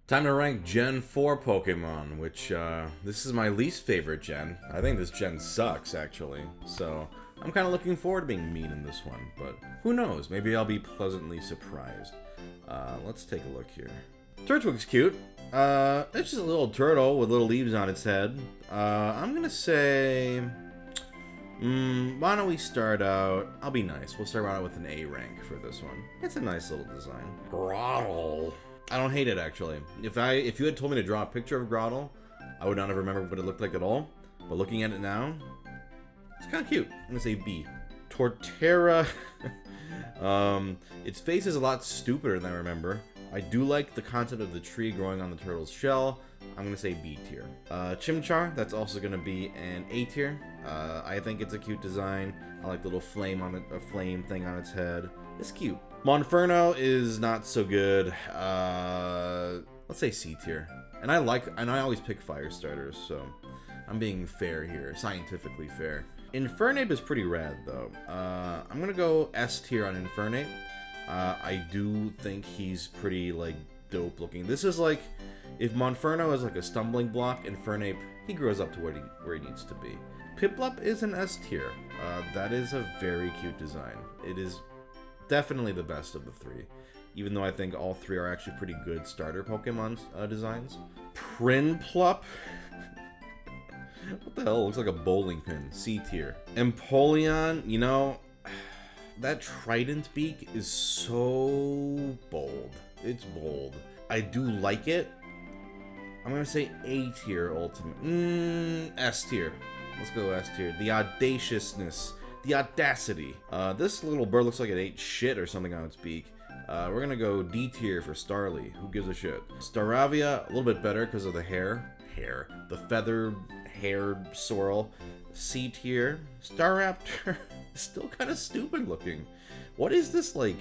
Time to rank Gen 4 Pokemon, which, this is my least favorite gen. I think this gen sucks, actually. So, I'm kind of looking forward to being mean in this one, but who knows? Maybe I'll be pleasantly surprised. Let's take a look here. Turtwig's cute. It's just a little turtle with little leaves on its head. I'm gonna say... why don't we start out... I'll be nice. We'll start out with an A rank for this one. It's a nice little design. Grotle. I don't hate it, actually. If you had told me to draw a picture of Grotle, I would not have remembered what it looked like at all. But looking at it now, it's kind of cute. I'm gonna say B. Torterra. Its face is a lot stupider than I remember. I do like the concept of the tree growing on the turtle's shell. I'm gonna say B tier. Chimchar, that's also gonna be an A tier. I think it's a cute design. I like the little flame on it, a flame thing on its head. It's cute. Monferno is not so good. Let's say C tier. And I always pick fire starters, so I'm being fair here, scientifically fair. Infernape is pretty rad though. I'm gonna go S tier on Infernape. I do think he's pretty like dope looking. This is like if Monferno is like a stumbling block, Infernape he grows up to where he needs to be. Piplup is an S tier. That is a very cute design. It is definitely the best of the three, even though I think all three are actually pretty good starter Pokemon designs. Prinplup. What the hell? It looks like a bowling pin. C tier. Empoleon, you know, that trident beak is so bold. It's bold. I do like it. I'm gonna say A tier ultimate. S tier. Let's go S tier. The audaciousness. The audacity. This little bird looks like it ate shit or something on its beak. We're gonna go D tier for Starly. Who gives a shit? Staravia, a little bit better because of the hair. The feathered hair swirl. C tier. Staraptor, still kind of stupid looking. What is this, like,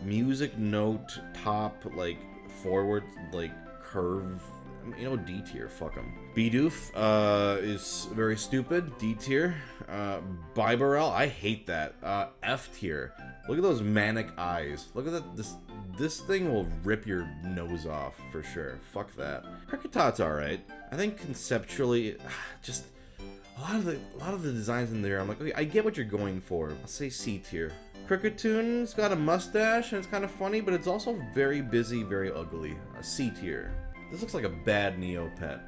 music note top, like, forward, like, curve? You know, D tier, fuck them. Bidoof is very stupid. D tier. Bibarel, I hate that. F tier. Look at those manic eyes. Look at that. This thing will rip your nose off for sure. Fuck that. Cricketot's alright. I think conceptually, just a lot of the designs in there, I'm like, okay, I get what you're going for. I'll say C tier. Crickettoon's got a mustache and it's kind of funny, but it's also very busy, very ugly. A C tier. This looks like a bad Neopet.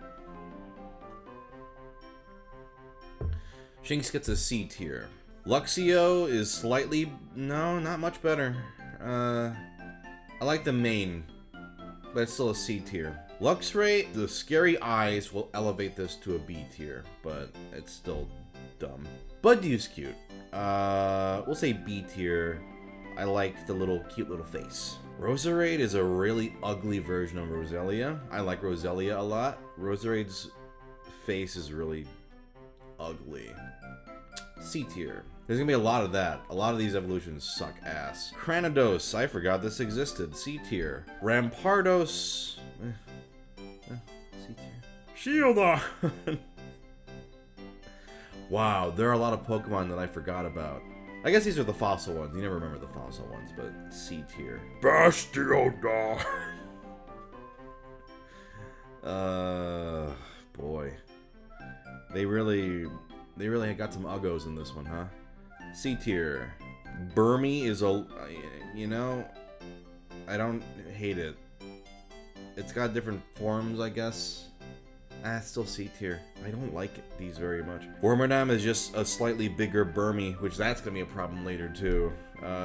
Shinx gets a C tier. Luxio is slightly... no, not much better. I like the mane, but it's still a C tier. Luxray, the scary eyes will elevate this to a B tier, but it's still dumb. Budew's cute. We'll say B tier. I like the cute little face. Roserade is a really ugly version of Roselia. I like Roselia a lot. Roserade's face is really ugly. C tier. There's gonna be a lot of that. A lot of these evolutions suck ass. Cranidos, I forgot this existed. C tier. Rampardos. C tier. Shieldon. Wow, there are a lot of Pokemon that I forgot about. I guess these are the fossil ones. You never remember the fossil ones, but C tier. Bastiodon. Boy. They really got some uggos in this one, huh? C tier. Burmy is a, you know, I don't hate it. It's got different forms, I guess. It's still C tier. I don't like these very much. Wormadam is just a slightly bigger Burmy, which that's gonna be a problem later too.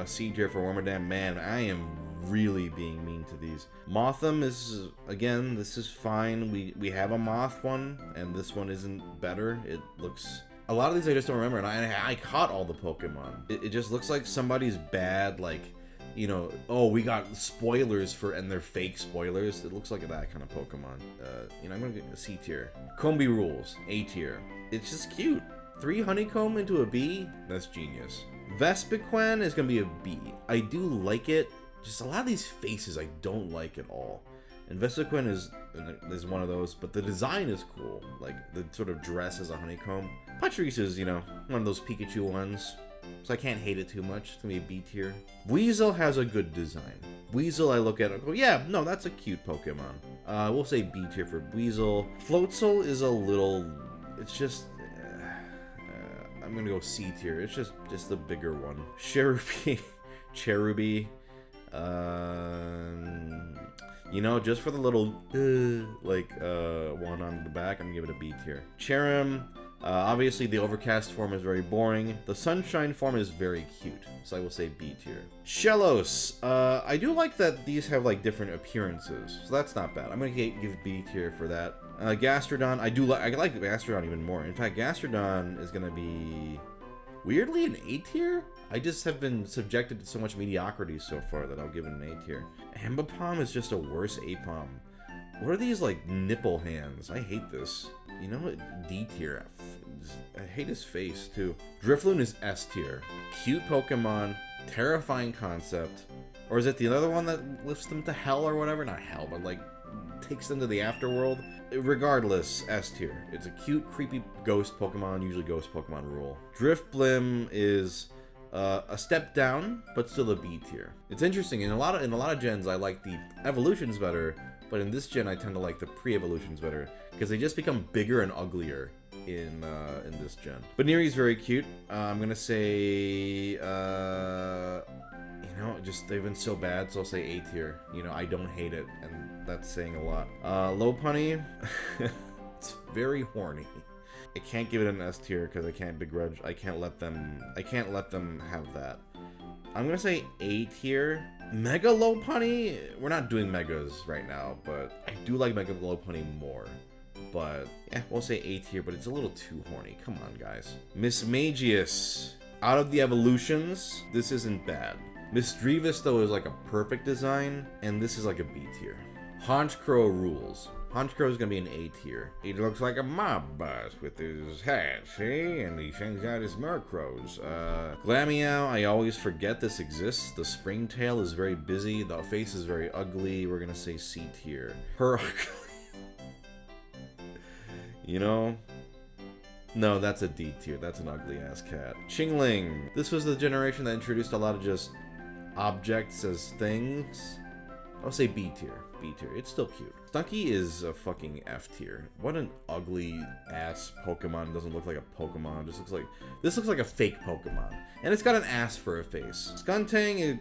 C tier for Wormadam. Man, I am really being mean to these. Mothim is, again, this is fine. We have a Moth one, and this one isn't better. It looks... a lot of these I just don't remember, and I caught all the Pokemon. It just looks like somebody's bad, like, you know, oh, we got spoilers for, and they're fake spoilers. It looks like that kind of Pokemon. You know, I'm gonna get a C tier. Combi Rules, A tier. It's just cute. 3 Honeycomb into a B? That's genius. Vespiquen is gonna be a B. I do like it. Just a lot of these faces I don't like at all. And Vespiquen is one of those, but the design is cool. Like, the sort of dress as a honeycomb. Patrice is, you know, one of those Pikachu ones. so I can't hate it too much. It's gonna be a B tier. Weasel has a good design. Weasel, I look at it and go, yeah, no, that's a cute Pokemon. We'll say B tier for Weasel. Floatzel is a little, it's just, I'm gonna go C tier. It's just the bigger one. Cherubi, Cherubi, you know, just for the little, one on the back, I'm gonna give it a B tier. Cherrim, obviously the Overcast form is very boring. The Sunshine form is very cute, so I will say B tier. Shellos, I do like that these have like different appearances, so that's not bad. I'm gonna give B tier for that. Gastrodon, I like Gastrodon even more. In fact, Gastrodon is gonna be weirdly an A tier. I just have been subjected to so much mediocrity so far that I'll give it an A tier. Ambipom is just a worse Apom. What are these, like, nipple hands? I hate this. You know what? D tier. I hate his face, too. Drifloon is S tier. Cute Pokemon, terrifying concept. Or is it the other one that lifts them to hell or whatever? Not hell, but, like, takes them to the afterworld? Regardless, S tier. It's a cute, creepy ghost Pokemon, usually ghost Pokemon rule. Drifblim is a step down, but still a B tier. It's interesting. In a lot of gens, I like the evolutions better, but in this gen, I tend to like the pre-evolutions better because they just become bigger and uglier in this gen. Baneri's very cute. I'm gonna say, you know, just they've been so bad, so I'll say A tier. You know, I don't hate it, and that's saying a lot. Lopunny, it's very horny. I can't give it an S tier because I can't begrudge. I can't let them have that. I'm gonna say A tier. Mega Lopunny, we're not doing megas right now, but I do like Mega Lopunny more. But yeah, we'll say A tier, but it's a little too horny. Come on, guys. Mismagius, out of the evolutions, this isn't bad. Misdreavus though is like a perfect design, and this is like a B tier. Honchkrow rules. Honchkrow is gonna be an A tier. He looks like a mob boss with his hat, see? And he sends out his Murkrows. Glameow, I always forget this exists. The Springtail is very busy. The face is very ugly. We're gonna say C tier. Her you know? No, that's a D tier. That's an ugly ass cat. Chingling. This was the generation that introduced a lot of just objects as things. I'll say B tier. B tier. It's still cute. Stunky is a fucking F tier. What an ugly ass Pokemon. It doesn't look like a Pokemon. It just looks like, this looks like a fake Pokemon. And it's got an ass for a face. Skuntank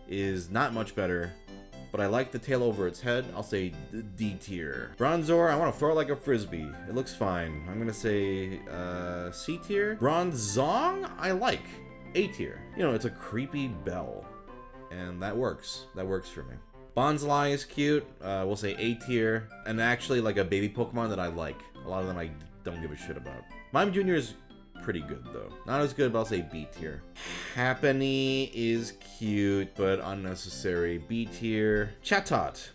is not much better, but I like the tail over its head. I'll say D tier. Bronzor, I want to throw it like a frisbee. It looks fine. I'm gonna say C tier. Bronzong, I like. A tier. You know, it's a creepy bell. And that works. That works for me. Bonsly is cute. We'll say A tier. And actually, like a baby Pokemon that I like. A lot of them I don't give a shit about. Mime Jr. is pretty good, though. Not as good, but I'll say B tier. Happiny is cute, but unnecessary. B tier. Chatot.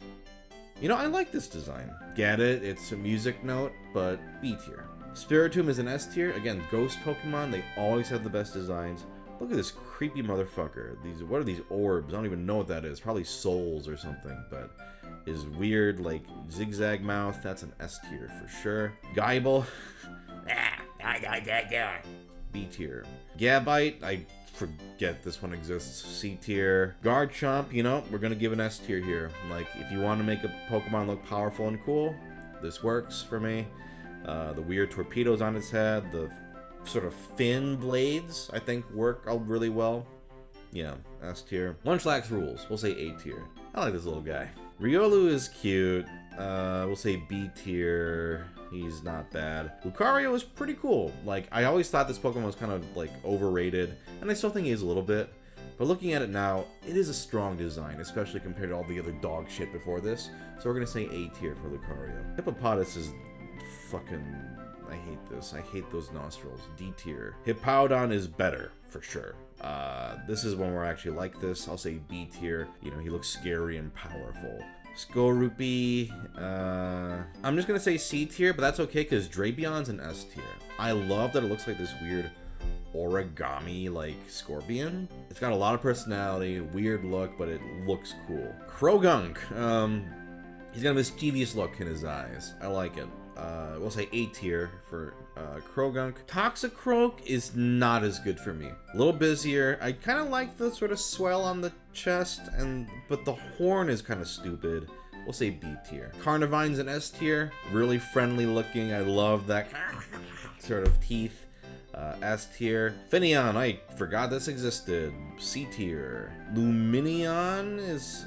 You know, I like this design. Get it? It's a music note, but B tier. Spiritomb is an S tier. Again, ghost Pokemon. They always have the best designs. Look at this creepy motherfucker. What are these orbs? I don't even know what that is. Probably souls or something, but his weird, like, zigzag mouth. That's an S tier for sure. Guyble. B tier. Gabite. I forget this one exists. C tier. Garchomp, you know, we're gonna give an S tier here. Like, if you want to make a Pokemon look powerful and cool, this works for me. The weird torpedoes on its head, the sort of fin blades, I think work really well. Yeah, S tier. Munchlax rules. We'll say A tier. I like this little guy. Riolu is cute. We'll say B tier. He's not bad. Lucario is pretty cool. Like, I always thought this Pokemon was kind of, like, overrated, and I still think he is a little bit. But looking at it now, it is a strong design, especially compared to all the other dog shit before this. So we're gonna say A tier for Lucario. Hippopotas is fucking... I hate this. I hate those nostrils. D tier. Hippowdon is better, for sure. This is one where I actually like this. I'll say B tier. You know, he looks scary and powerful. Skorupi, I'm just gonna say C tier, but that's okay because Drapion's an S tier. I love that it looks like this weird origami, like, scorpion. It's got a lot of personality, weird look, but it looks cool. Krogunk, he's got a mischievous look in his eyes. I like it. We'll say A tier for Krogunk. Toxicroak is not as good for me. A little busier. I kind of like the sort of swell on the chest, but the horn is kind of stupid. We'll say B tier. Carnivine's an S tier. Really friendly looking. I love that sort of teeth. S tier. Finneon, I forgot this existed. C tier. Luminion is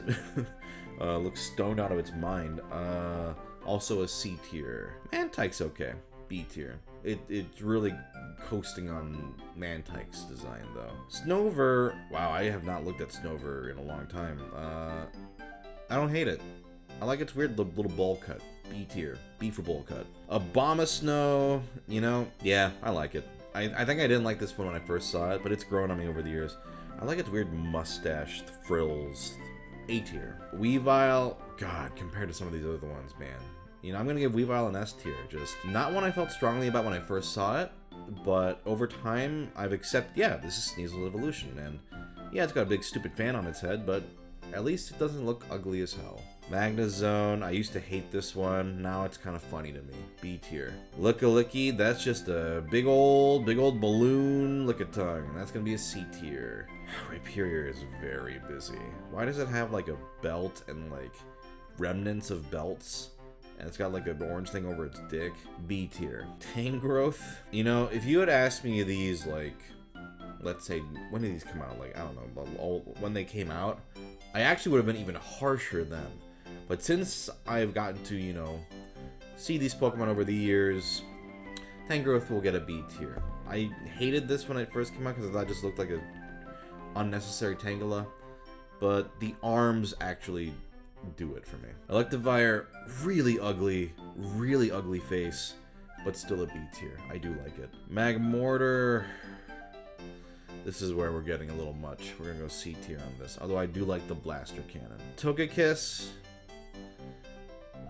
looks stoned out of its mind. Also a C tier. Mantyke's okay. B tier. It's really coasting on Mantyke's design though. Snover, wow, I have not looked at Snover in a long time. I don't hate it. I like its weird little bowl cut. B tier. B for bowl cut. Abomasnow, you know, yeah, I like it. I think I didn't like this one when I first saw it, but it's grown on me over the years. I like its weird mustache frills. A tier. Weavile, God, compared to some of these other ones, man. You know, I'm gonna give Weavile an S tier. Just not one I felt strongly about when I first saw it, but over time I've accepted, yeah, this is Sneasel's evolution, and yeah, it's got a big stupid fan on its head, but at least it doesn't look ugly as hell. Magnezone, I used to hate this one, now it's kind of funny to me. B tier. Lickilicky, that's just a big old balloon Lickitung. That's gonna be a C tier. Rhyperior is very busy. Why does it have like a belt and like remnants of belts? And it's got like an orange thing over its dick. B tier. Tangrowth, you know, if you had asked me these like, let's say, when did these come out? Like, I don't know, when they came out, I actually would have been even harsher then. But since I've gotten to, you know, see these Pokemon over the years, Tangrowth will get a B tier. I hated this when it first came out because I thought it just looked like a unnecessary Tangela, but the arms actually do it for me. Electivire, really ugly face, but still a B tier. I do like it. Magmortar, this is where we're getting a little much. We're gonna go C tier on this, although I do like the blaster cannon. Togekiss,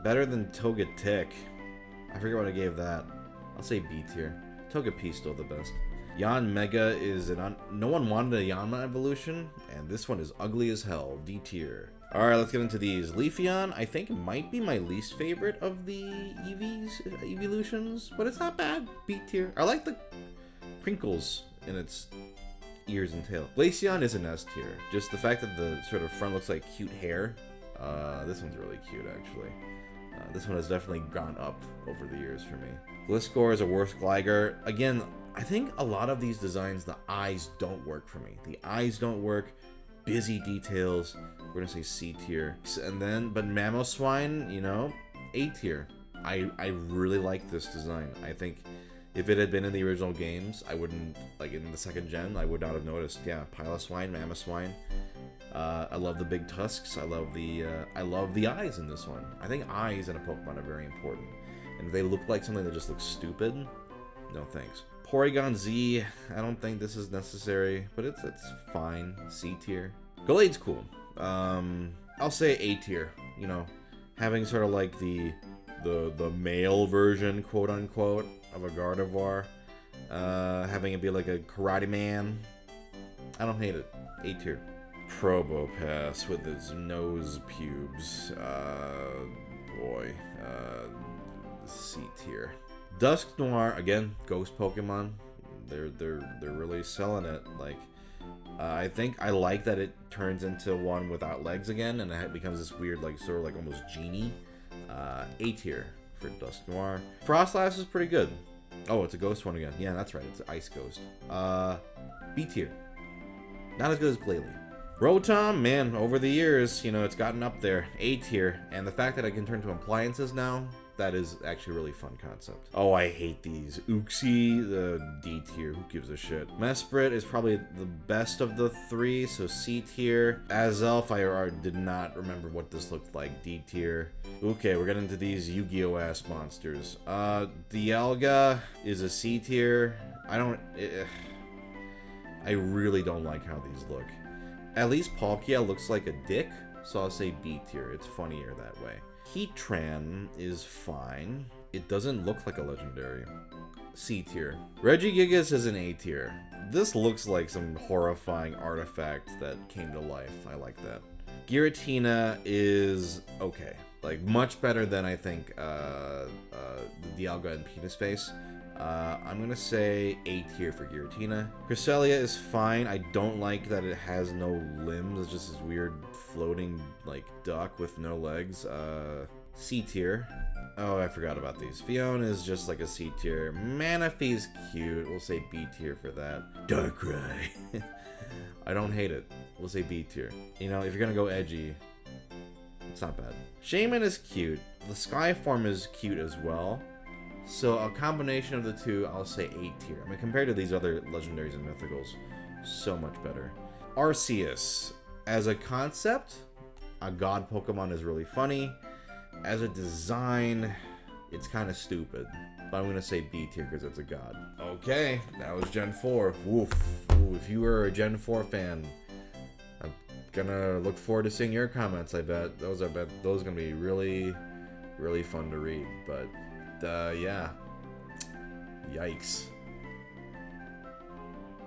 better than Togetic. I forget what I gave that. I'll say B tier. Togepi still the best. Yanmega is no one wanted a Yanma evolution, and this one is ugly as hell. D tier. Alright, let's get into these. Leafeon, I think, might be my least favorite of the evolutions, but it's not bad. B tier. I like the crinkles in its ears and tail. Glaceon is an S tier. Just the fact that the sort of front looks like cute hair. This one's really cute, actually. This one has definitely gone up over the years for me. Gliscor is a worse Gligar. Again, I think a lot of these designs, the eyes don't work for me. The eyes don't work. Busy details. We're gonna say C tier. And then, but Mamoswine, you know, A tier. I really like this design. I think if it had been in the original games, I wouldn't, like in the second gen, I would not have noticed. Yeah, Piloswine, Mamoswine. I love the big tusks. I love the eyes in this one. I think eyes in a Pokemon are very important. And if they look like something that just looks stupid, no thanks. Porygon Z, I don't think this is necessary, but it's fine. C tier. Gallade's cool. I'll say A tier. You know, having sort of like the male version, quote unquote, of a Gardevoir, having it be like a Karate Man. I don't hate it. A tier. Probopass with its nose pubes. Boy. C tier. Dusknoir, again, ghost Pokemon. They're really selling it. Like, I think I like that it turns into one without legs again, and it becomes this weird, like, sort of like almost genie. A tier for Dusknoir. Frostlass is pretty good. Oh, it's a ghost one again. Yeah, that's right. It's an ice ghost. B tier. Not as good as Glalie. Rotom, man, over the years, you know, it's gotten up there. A tier. And the fact that I can turn to appliances now, that is actually a really fun concept. Oh, I hate these. Uxie, the D tier. Who gives a shit? Mesprit is probably the best of the three, so C tier. Azelf, I did not remember what this looked like. D tier. Okay, we're getting into these Yu-Gi-Oh! Ass monsters. Dialga is a C tier. I really don't like how these look. At least Palkia looks like a dick, so I'll say B tier. It's funnier that way. Heatran is fine. It doesn't look like a legendary. C tier. Regigigas is an A tier. This looks like some horrifying artifact that came to life. I like that. Giratina is okay. Like, much better than I think the Dialga and Penis Face. I'm gonna say A tier for Giratina. Cresselia is fine. I don't like that it has no limbs. It's just this weird floating, like, duck with no legs. C tier. Oh, I forgot about these. Fiona is just like a C tier. Manaphy's cute. We'll say B tier for that. Darkrai. I don't hate it. We'll say B tier. You know, if you're gonna go edgy, it's not bad. Shaman is cute. The Skyform is cute as well. So a combination of the two, I'll say A tier. I mean, compared to these other legendaries and mythicals, so much better. Arceus. As a concept, a god Pokemon is really funny. As a design, it's kind of stupid. But I'm going to say B tier because it's a god. Okay, that was Gen 4. Woof. Ooh, if you were a Gen 4 fan, I'm going to look forward to seeing your comments, I bet. Those are going to be really, really fun to read. But, yeah. Yikes.